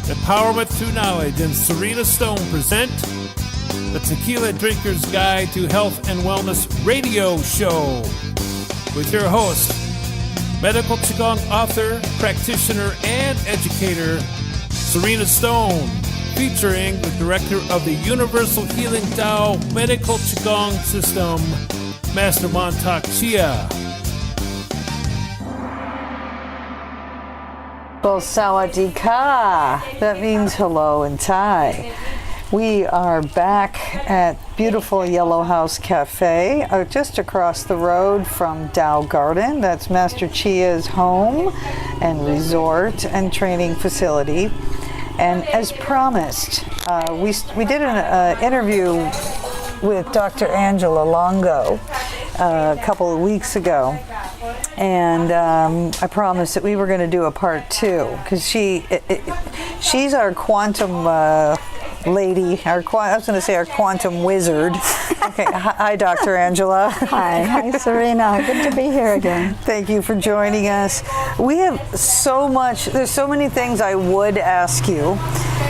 Empowerment Through Knowledge and Sarina Stone present the Tequila Drinker's Guide to Health and Wellness radio show with your host, medical QiGong author, practitioner, and educator, Sarina Stone, featuring the director of the Universal Healing Tao Medical QiGong System, Master Mantak Chia. Well, sawadee ka. That means hello in Thai. We are back at beautiful Yellow House Cafe, just across the road from Tao Garden. That's Master Chia's home and resort and training facility. And as promised, we did an interview with Dr. Angela Longo a couple of weeks ago. And I promised that we were going to do a part two because she's our quantum lady. I was going to say our quantum wizard. Okay, hi, Dr. Angela. Hi, Sarina. Good to be here again. Thank you for joining us. We have so much. There's so many things I would ask you,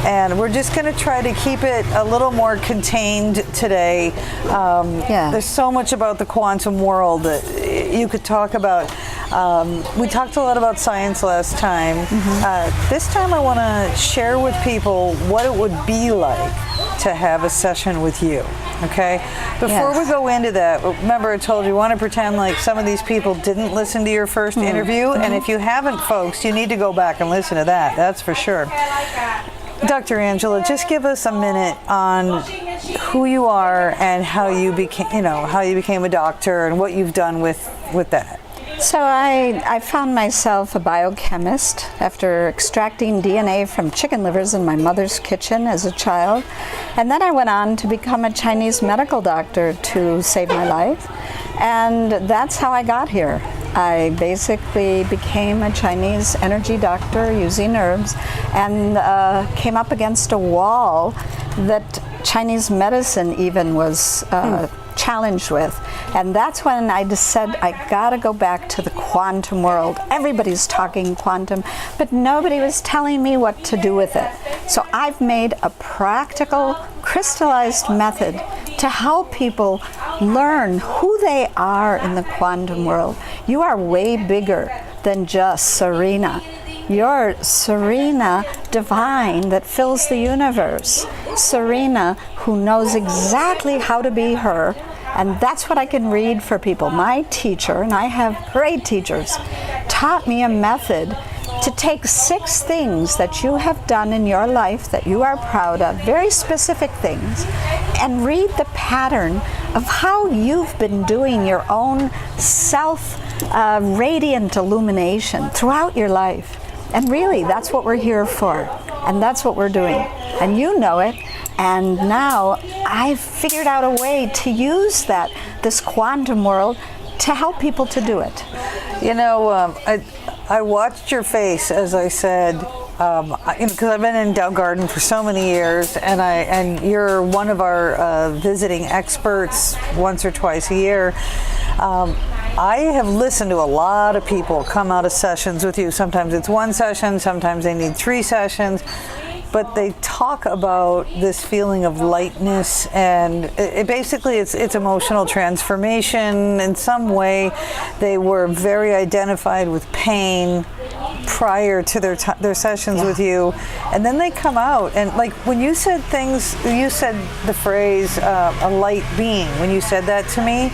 and we're just going to try to keep it a little more contained today. There's so much about the quantum world that you could talk about. We talked a lot about science last time. This time I want to share with people what it would be like to have a session with you. Okay? Before we go into that, remember I told you, I want to pretend like some of these people didn't listen to your first interview, and if you haven't, folks, you need to go back and listen to that. That's for sure. Dr. Angela, just give us a minute on who you are and how you became a doctor and what you've done with that. So I found myself a biochemist after extracting DNA from chicken livers in my mother's kitchen as a child. And then I went on to become a Chinese medical doctor to save my life. And that's how I got here. I basically became a Chinese energy doctor using herbs and came up against a wall that Chinese medicine even was challenged with. And that's when I just said, I gotta go back to the quantum world. Everybody's talking quantum, but nobody was telling me what to do with it. So I've made a practical, crystallized method to help people learn who they are in the quantum world. You are way bigger than just Sarina. You're Sarina divine that fills the universe. Sarina who knows exactly how to be her, and that's what I can read for people. My teacher, and I have great teachers, taught me a method to take 6 things that you have done in your life that you are proud of, very specific things, and read the pattern of how you've been doing your own self-radiant illumination throughout your life. And really, that's what we're here for, and that's what we're doing. And you know it, and now I've figured out a way to use this quantum world to help people to do it. You know, I watched your face, as I said, because I've been in Tao Garden for so many years, and you're one of our visiting experts once or twice a year. I have listened to a lot of people come out of sessions with you. Sometimes it's 1 session, sometimes they need 3 sessions, but they talk about this feeling of lightness, and it's emotional transformation. In some way, they were very identified with pain prior to their sessions with you, and then they come out, and like when you said the phrase a light being. When you said that to me,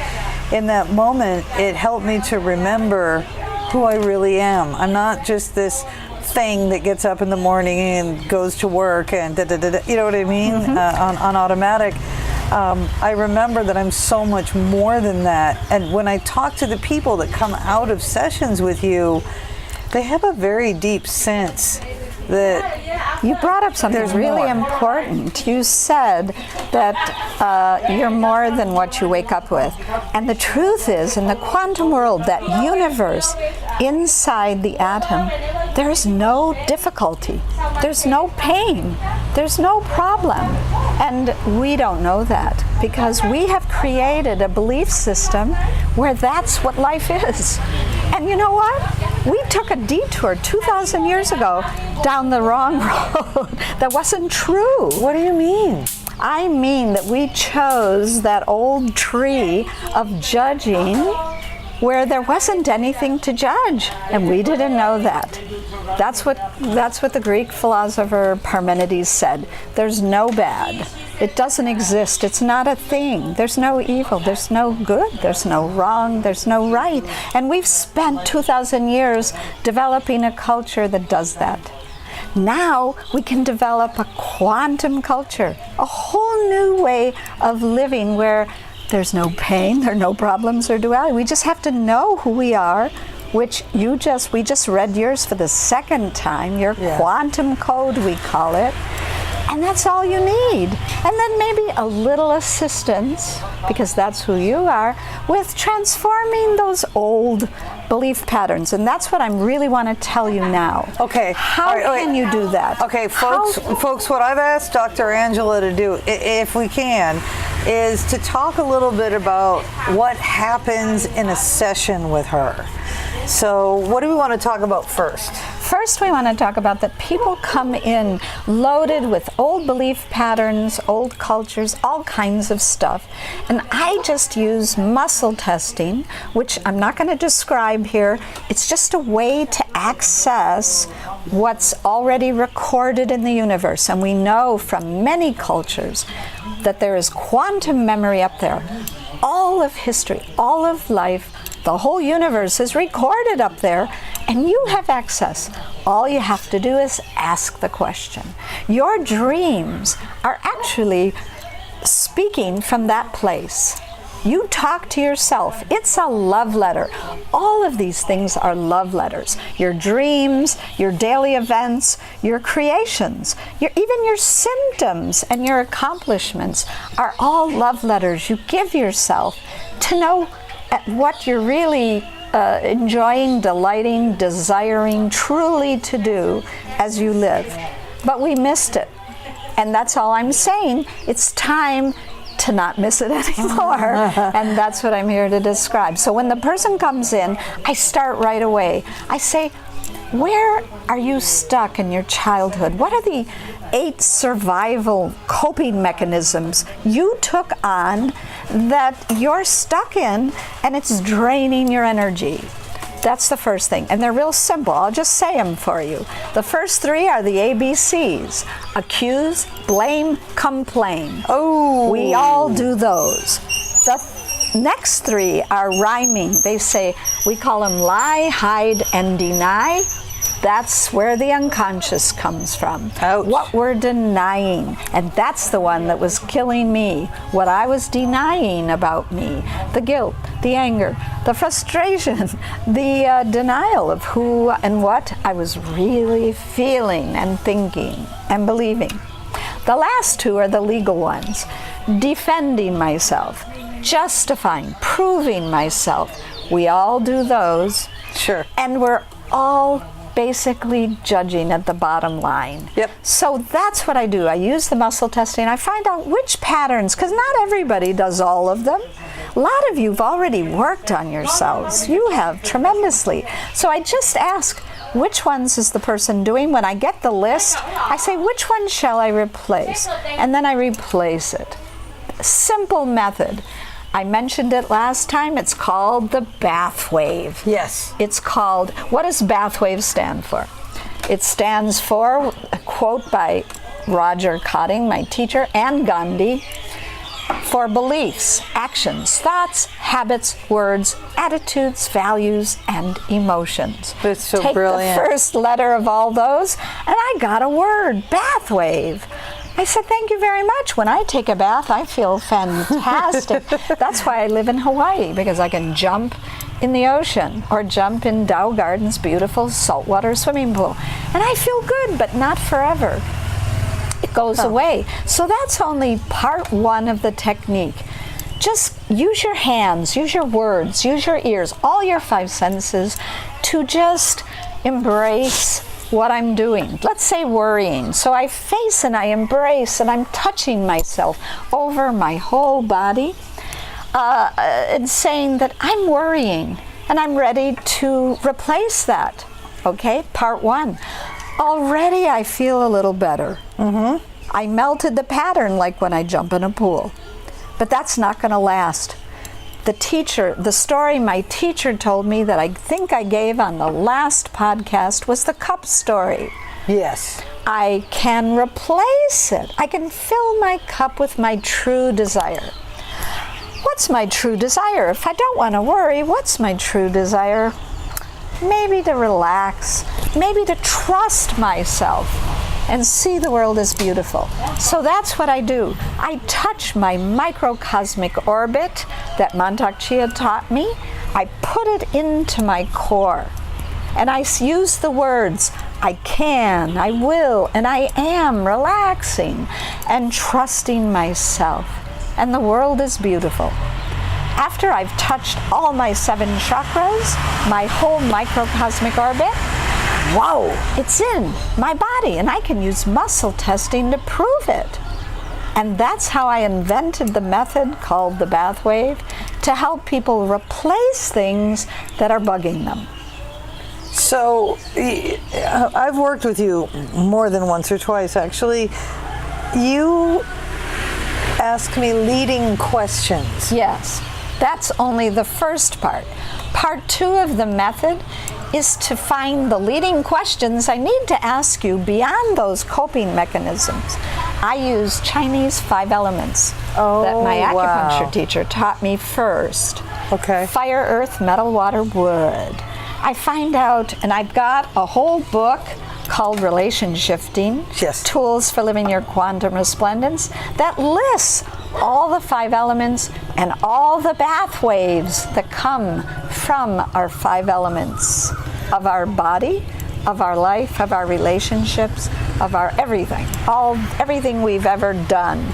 in that moment, it helped me to remember who I really am. I'm not just this thing that gets up in the morning and goes to work and you know what I mean, on automatic. I remember that I'm so much more than that. And when I talk to the people that come out of sessions with you, they have a very deep sense that you brought up something really important. You said that you're more than what you wake up with. And the truth is, in the quantum world, that universe inside the atom, there's no difficulty. There's no pain. There's no problem. And we don't know that because we have created a belief system where that's what life is. And you know what? We took a detour 2,000 years ago down the wrong road. That wasn't true. What do you mean? I mean that we chose that old tree of judging where there wasn't anything to judge, and we didn't know that. That's what the Greek philosopher Parmenides said. There's no bad. It doesn't exist. It's not a thing. There's no evil. There's no good. There's no wrong. There's no right. And we've spent 2,000 years developing a culture that does that. Now we can develop a quantum culture, a whole new way of living where there's no pain, there are no problems or duality. We just have to know who we are, which we just read yours for the second time, your quantum code, we call it. And that's all you need. And then maybe a little assistance, because that's who you are, with transforming those old belief patterns. And that's what I really want to tell you now. Okay. How can you do that? Okay, folks, what I've asked Dr. Angela to do, if we can, is to talk a little bit about what happens in a session with her. So what do we want to talk about first? First, we want to talk about that people come in loaded with old belief patterns, old cultures, all kinds of stuff. And I just use muscle testing, which I'm not going to describe here. It's just a way to access what's already recorded in the universe. And we know from many cultures that there is quantum memory up there. All of history, all of life, the whole universe is recorded up there, and you have access. All you have to do is ask the question. Your dreams are actually speaking from that place. You talk to yourself. It's a love letter. All of these things are love letters. Your dreams, your daily events, your creations, even your symptoms and your accomplishments are all love letters you give yourself to know what you're really enjoying, delighting, desiring truly to do as you live. But we missed it. And that's all I'm saying. It's time to not miss it anymore. And that's what I'm here to describe. So when the person comes in, I start right away. I say, where are you stuck in your childhood? What are the 8 survival coping mechanisms you took on that you're stuck in and it's draining your energy? That's the first thing. And they're real simple. I'll just say them for you. The first 3 are the ABCs. Accuse, blame, complain. Oh. We all do those. The next 3 are rhyming. They say, we call them lie, hide, and deny. That's where the unconscious comes from. Ouch. What we're denying. And that's the one that was killing me. What I was denying about me. The guilt, the anger, the frustration, the denial of who and what I was really feeling and thinking and believing. The last 2 are the legal ones. Defending myself, justifying, proving myself. We all do those. Sure. And we're all basically judging at the bottom line. Yep. So that's what I do. I use the muscle testing. I find out which patterns, because not everybody does all of them. A lot of you have already worked on yourselves. You have tremendously. So I just ask, which ones is the person doing? When I get the list, I say, which one shall I replace? And then I replace it. Simple method. I mentioned it last time. It's called the bath wave. Yes. It's called, what does bath wave stand for? It stands for, a quote by Roger Cotting, my teacher, and Gandhi, for beliefs, actions, thoughts, habits, words, attitudes, values, and emotions. It's so Take brilliant. the first letter of all those, and I got a word, bath wave. I said, thank you very much. When I take a bath, I feel fantastic. That's why I live in Hawaii, because I can jump in the ocean or jump in Dow Gardens' beautiful saltwater swimming pool. And I feel good, but not forever. It goes away. So that's only part 1 of the technique. Just use your hands, use your words, use your ears, all your 5 senses to just embrace what I'm doing. Let's say worrying. So I face and I embrace and I'm touching myself over my whole body and saying that I'm worrying and I'm ready to replace that. Okay, part 1. Already I feel a little better. I melted the pattern like when I jump in a pool. But that's not going to last. The story my teacher told me that I think I gave on the last podcast was the cup story. Yes. I can replace it. I can fill my cup with my true desire. What's my true desire? If I don't want to worry, what's my true desire? Maybe to relax, maybe to trust myself and see the world as beautiful. So that's what I do. I touch my microcosmic orbit that Mantak Chia taught me. I put it into my core. And I use the words, I can, I will, and I am relaxing and trusting myself. And the world is beautiful. After I've touched all my 7 chakras, my whole microcosmic orbit, whoa, it's in my body, and I can use muscle testing to prove it. And that's how I invented the method called the bath wave to help people replace things that are bugging them. So I've worked with you more than once or twice, actually. You ask me leading questions. Yes, that's only the first part. Part 2 of the method is to find the leading questions I need to ask you beyond those coping mechanisms. I use Chinese 5 elements that my acupuncture teacher taught me first. Okay. Fire, earth, metal, water, wood. I find out, and I've got a whole book called Relation Shifting, Yes. Tools for Living Your Quantum Resplendence, that lists all the 5 elements and all the bath waves that come from our 5 elements of our body, of our life, of our relationships, of our everything. Everything we've ever done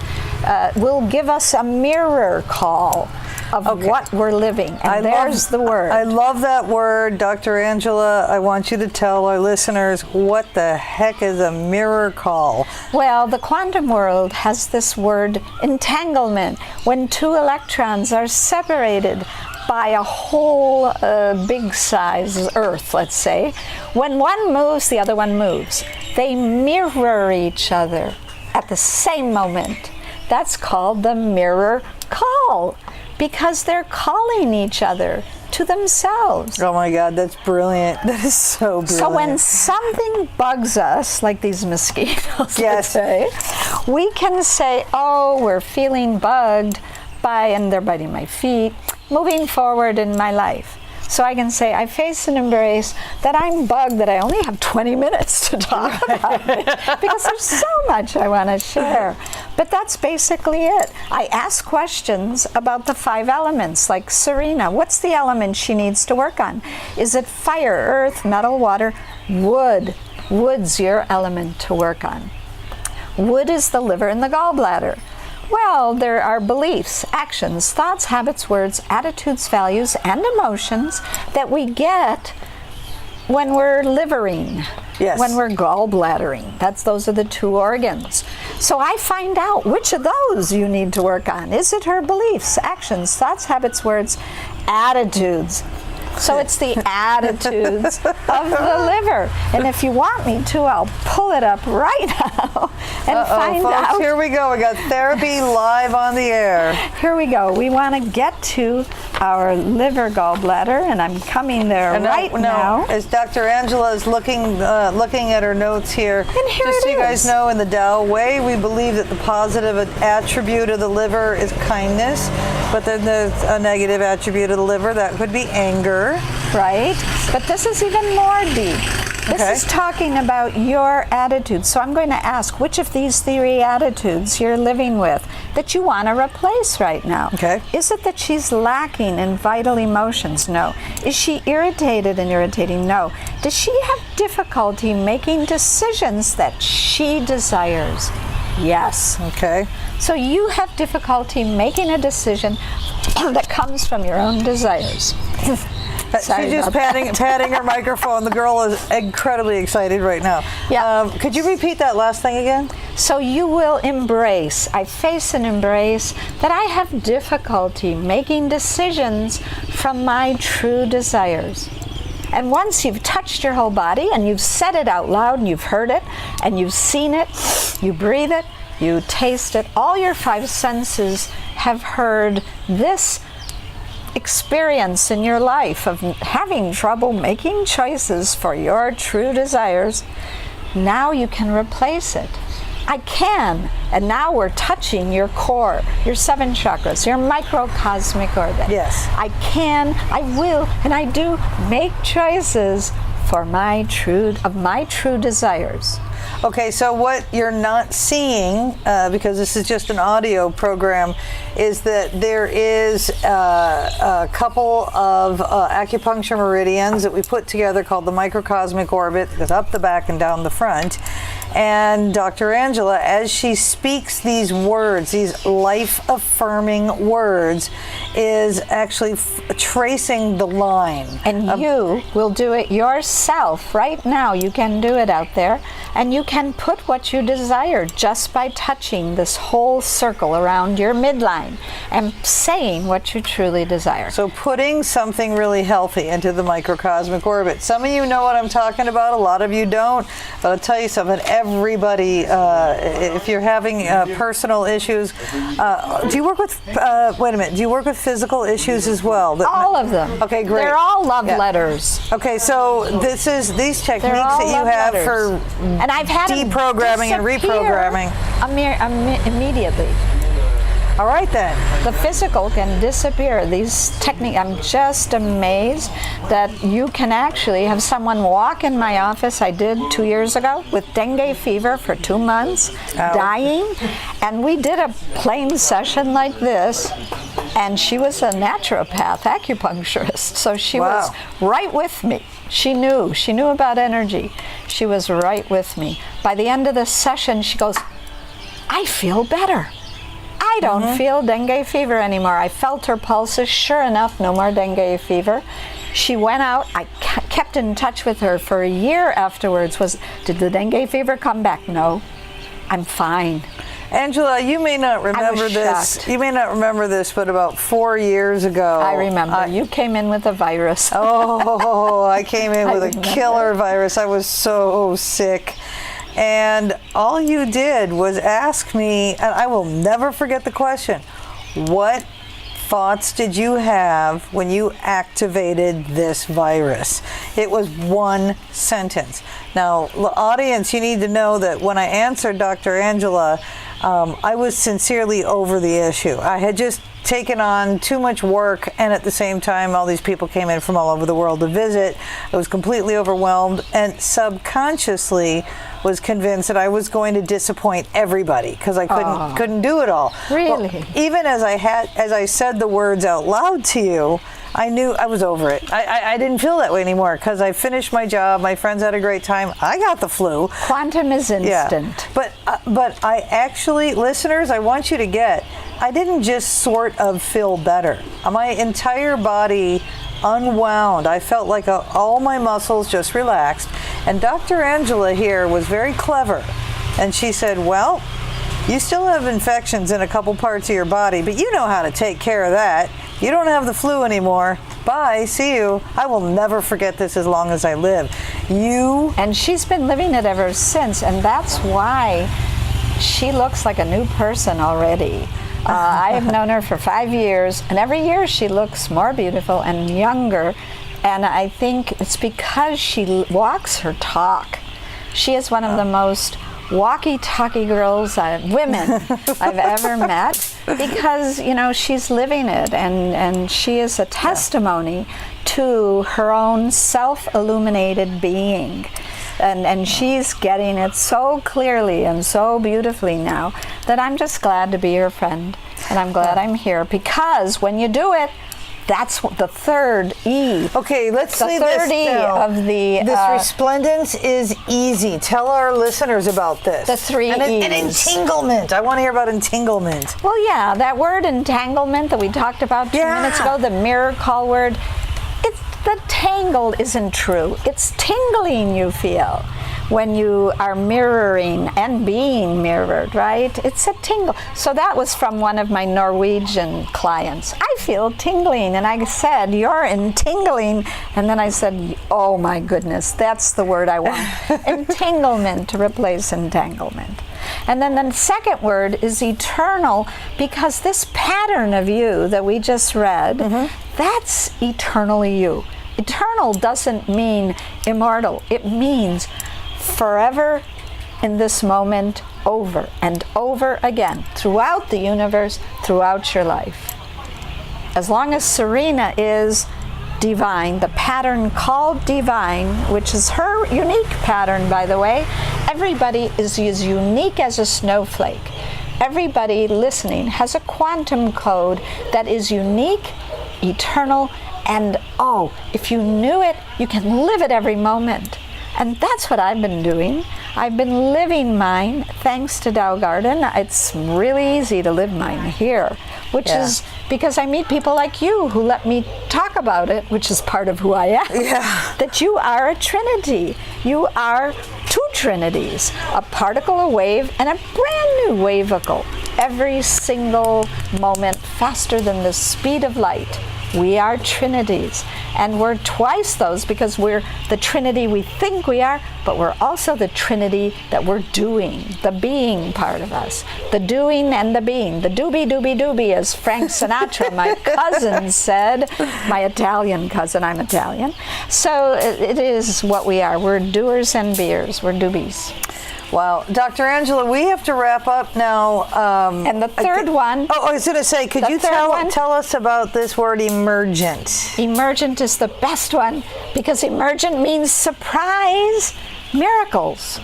will give us a mirror call of what we're living. And there's the word. I love that word, Dr. Angela. I want you to tell our listeners what the heck is a mirror call. Well, the quantum world has this word entanglement. When 2 electrons are separated by a whole big size Earth, let's say, when one moves, the other one moves. They mirror each other at the same moment. That's called the mirror call, because they're calling each other to themselves. Oh my God, that's brilliant. That is so brilliant. So when something bugs us, like these mosquitoes, Yes. let's say, we can say, oh, we're feeling bugged by, and they're biting my feet, moving forward in my life. So I can say, I face and embrace that I'm bugged, that I only have 20 minutes to talk about it, because there's so much I want to share. But that's basically it. I ask questions about the 5 elements, like Sarina, what's the element she needs to work on? Is it fire, earth, metal, water, wood? Wood's your element to work on. Wood is the liver and the gallbladder. Well, there are beliefs, actions, thoughts, habits, words, attitudes, values, and emotions that we get when we're livering, Yes. when we're gallbladdering. Those are the 2 organs. So I find out which of those you need to work on. Is it her beliefs, actions, thoughts, habits, words, attitudes? So it's the attitudes of the liver. And if you want me to, I'll pull it up right now and find folks, out. Here we go. We got therapy live on the air. Here we go. We want to get to our liver gallbladder, and I'm coming there now. As Dr. Angela is looking at her notes here, And here just so it you guys is. know, in the Tao way, we believe that the positive attribute of the liver is kindness, but then there's a negative attribute of the liver that could be anger. Right? But this is even more deep. This Okay. is talking about your attitude. So I'm going to ask which of these 3 attitudes you're living with that you want to replace right now. Okay. Is it that she's lacking in vital emotions? No. Is she irritated and irritating? No. Does she have difficulty making decisions that she desires? Yes. Okay. So you have difficulty making a decision that comes from your own desires. Sorry She's just about patting her microphone. The girl is incredibly excited right now. Yeah. Could you repeat that last thing again? So you will embrace, I face and embrace that I have difficulty making decisions from my true desires. And once you've touched your whole body and you've said it out loud and you've heard it and you've seen it, you breathe it, you taste it, all your five senses have heard this experience in your life of having trouble making choices for your true desires. Now you can replace it. I can. And now we're touching your core, your 7 chakras, your microcosmic orbit. Yes. I can, I will, and I do make choices for my true desires. Okay, so what you're not seeing, because this is just an audio program, is that there is a couple of acupuncture meridians that we put together called the microcosmic orbit. It goes up the back and down the front. And Dr. Angela, as she speaks these words, these life-affirming words, is actually tracing the line. And you will do it yourself right now. You can do it out there. And you can put what you desire just by touching this whole circle around your midline and saying what you truly desire. So putting something really healthy into the microcosmic orbit. Some of you know what I'm talking about, a lot of you don't. But I'll tell you something, everybody, if you're having personal issues, do you work with, wait a minute, do you work with physical issues as well? All of them. Okay, great. They're all love letters. Okay, so this is these techniques that you have for and I've had deprogramming and reprogramming. Immediately. All right then. The physical can disappear. These techniques, I'm just amazed that you can actually have someone walk in my office. I did 2 years ago with dengue fever for 2 months, dying. And we did a plain session like this. And she was a naturopath, acupuncturist. So she was right with me. She knew about energy. She was right with me. By the end of the session, she goes, I feel better. I don't feel dengue fever anymore. I felt her pulses. Sure enough, no more dengue fever. She went out. I kept in touch with her for a year afterwards. Did the dengue fever come back? No. I'm fine. Angela, you may not remember this. Shocked. You may not remember this, but about 4 years ago, I remember. You came in with a virus. Oh, I came in with a killer virus. I was so sick. And all you did was ask me, and I will never forget the question, what thoughts did you have when you activated this virus? It was one sentence. Now, audience, you need to know that when I answered Dr. Angela, I was sincerely over the issue. I had just taken on too much work, and at the same time, all these people came in from all over the world to visit. I was completely overwhelmed, and subconsciously was convinced that I was going to disappoint everybody because I couldn't do it all. Really? Well, even as I said the words out loud to you, I knew I was over it. I didn't feel that way anymore because I finished my job. My friends had a great time. I got the flu. Quantum is instant. Yeah. But I actually, listeners, I want you to get, I didn't just sort of feel better. My entire body unwound. I felt like all my muscles just relaxed. And Dr. Angela here was very clever. And she said, well, you still have infections in a couple parts of your body, but you know how to take care of that. You don't have the flu anymore. Bye, see you. I will never forget this as long as I live. And she's been living it ever since, and that's why she looks like a new person already. I have known her for 5 years, and every year she looks more beautiful and younger, and I think it's because she walks her talk. She is one of the most walkie-talkie girls, women I've ever met, because, you know, she's living it, and she is a testimony to her own self-illuminated being. And she's getting it so clearly and so beautifully now that I'm just glad to be your friend. And I'm glad I'm here, because when you do it, that's the third E. Okay, let's the say third this E now. of the this resplendence is easy. Tell our listeners about this. The three E's. And entanglement. I want to hear about entanglement. Well, yeah, that word entanglement that we talked about 2 minutes ago, the mirror call word. The tangled isn't true. It's tingling you feel when you are mirroring and being mirrored, right? It's a tingle. So that was from one of my Norwegian clients. I feel tingling, and I said, you're in tingling, and then I said, oh my goodness, that's the word I want. Entanglement to replace entanglement. And then the second word is eternal, because this pattern of you that we just read, that's eternally you. Eternal doesn't mean immortal. It means forever in this moment, over and over again, throughout the universe, throughout your life. As long as Sarina is divine, the pattern called divine, which is her unique pattern, by the way, everybody is as unique as a snowflake. Everybody listening has a quantum code that is unique, eternal, and oh, if you knew it, you can live it every moment. And that's what I've been doing. I've been living mine thanks to Tao Garden. It's really easy to live mine here, which is because I meet people like you who let me talk about it, which is part of who I am. Yeah. That you are a trinity. You are two trinities, a particle, a wave, and a brand new wavicle. Every single moment faster than the speed of light. We are trinities, and we're twice those because we're the trinity we think we are, but we're also the trinity that we're doing, the being part of us, the doing and the being, the doobie, as Frank Sinatra, my cousin, said, my Italian cousin, I'm Italian. So it is what we are. We're doers and beers. We're doobies. Wow. Dr. Angela, we have to wrap up now. And the third one. Oh, I was going to say, could you tell us about this word emergent? Emergent is the best one because emergent means surprise miracles.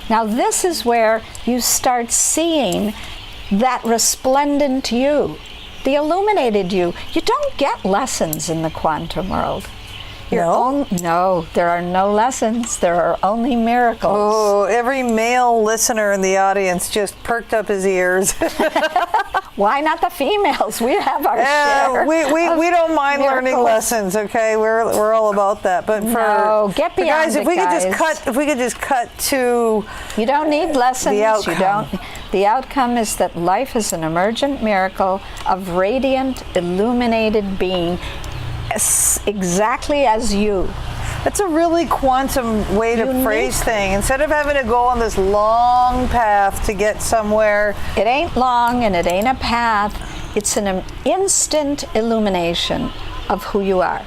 Now this is where you start seeing that resplendent you, the illuminated you. You don't get lessons in the quantum world. No, there are no lessons. There are only miracles. Oh, every male listener in the audience just perked up his ears. Why not the females? We have our share. We don't mind learning lessons, okay? We're all about that. But get beyond guys, if we could just cut to you don't need lessons. The outcome. The outcome is that life is an emergent miracle of radiant, illuminated being. Exactly as you. That's a really quantum way to phrase things. Instead of having to go on this long path to get somewhere. It ain't long and it ain't a path. It's an instant illumination of who you are.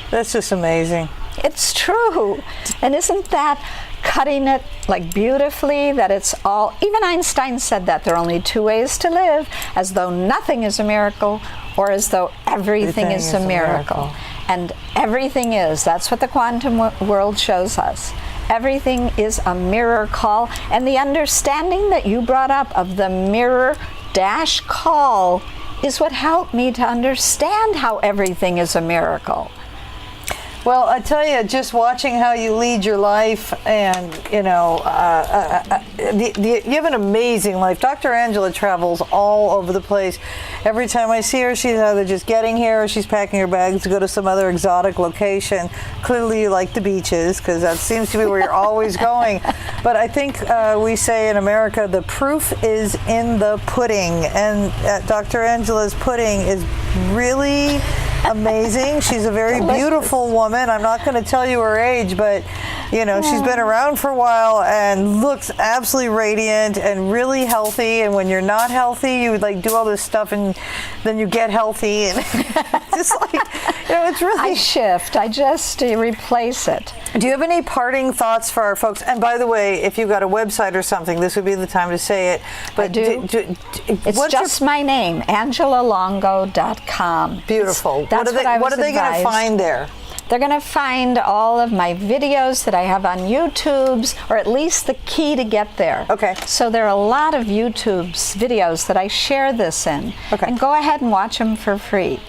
That's just amazing. It's true. And isn't that cutting it like beautifully, that it's all, even Einstein said that there are only two ways to live, as though nothing is a miracle or as though everything is a miracle. And everything is. That's what the quantum world shows us. Everything is a mirror call, and the understanding that you brought up of the mirror dash call is what helped me to understand how everything is a miracle. Well, I tell you, just watching how you lead your life, and you have an amazing life. Dr. Angela travels all over the place. Every time I see her, she's either just getting here or she's packing her bags to go to some other exotic location. Clearly, you like the beaches because that seems to be where you're always going. But I think we say in America, the proof is in the pudding, and Dr. Angela's pudding is really amazing. She's a very beautiful woman. I'm not going to tell you her age, but she's been around for a while and looks absolutely radiant and really healthy. And when you're not healthy, you like do all this stuff and then you get healthy, and just like it's really. I shift. I just replace it. Do you have any parting thoughts for our folks? And by the way, if you've got a website or something, this would be the time to say it. But I do. It's just my name, AngelaLongo.com. Beautiful. What are they going to find there? They're going to find all of my videos that I have on YouTube's, or at least the key to get there. Okay. So there are a lot of YouTube's videos that I share this in. Okay. And go ahead and watch them for free.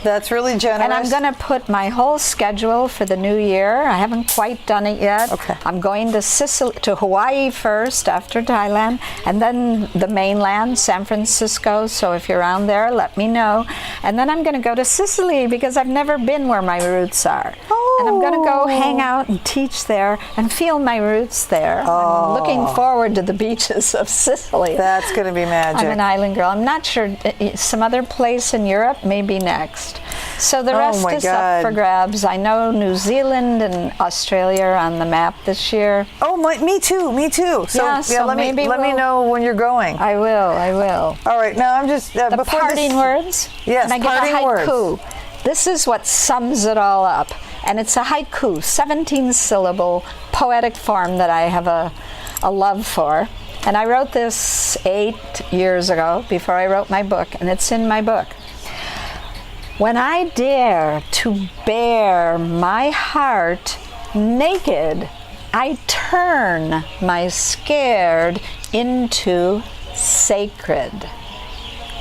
That's really generous. And I'm going to put my whole schedule for the new year. I haven't quite done it yet. Okay. I'm going to Hawaii first, after Thailand, and then the mainland, San Francisco. So if you're around there, let me know. And then I'm going to go to Sicily because I've never been where my roots are. Oh. And I'm going to go hang out and teach there and feel my roots there. I'm looking forward to the beaches of Sicily. That's going to be magic. I'm an island girl. I'm not sure. Some other place in Europe may be next. So the rest is up for grabs. I know New Zealand and Australia are on the map this year. Oh, me too. So, let me know when you're going. I will. All right. Now I'm just the parting words. Yes, and I get a haiku. words. This is what sums it all up, and it's a haiku, 17-syllable poetic form that I have a love for. And I wrote this 8 years ago, before I wrote my book, and it's in my book. When I dare to bare my heart naked, I turn my scared into sacred.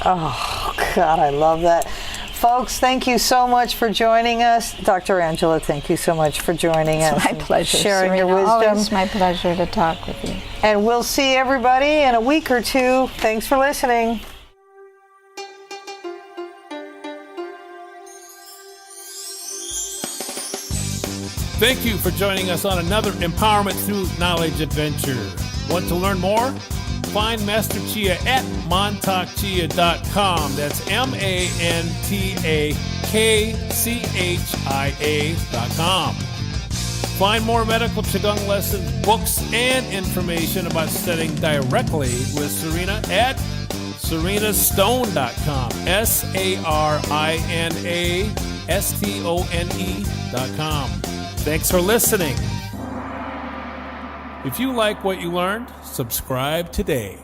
Oh, God, I love that. Folks, thank you so much for joining us. Dr. Angela, thank you so much for joining us. It's my pleasure. Sharing Sarina, your wisdom. Always my pleasure to talk with you. And we'll see everybody in a week or two. Thanks for listening. Thank you for joining us on another Empowerment Through Knowledge adventure. Want to learn more? Find Master Chia at mantakchia.com. That's mantakchia.com. Find more medical Qigong lessons, books, and information about studying directly with Sarina at sarinastone.com. SarinAstone.com. Thanks for listening. If you like what you learned, subscribe today.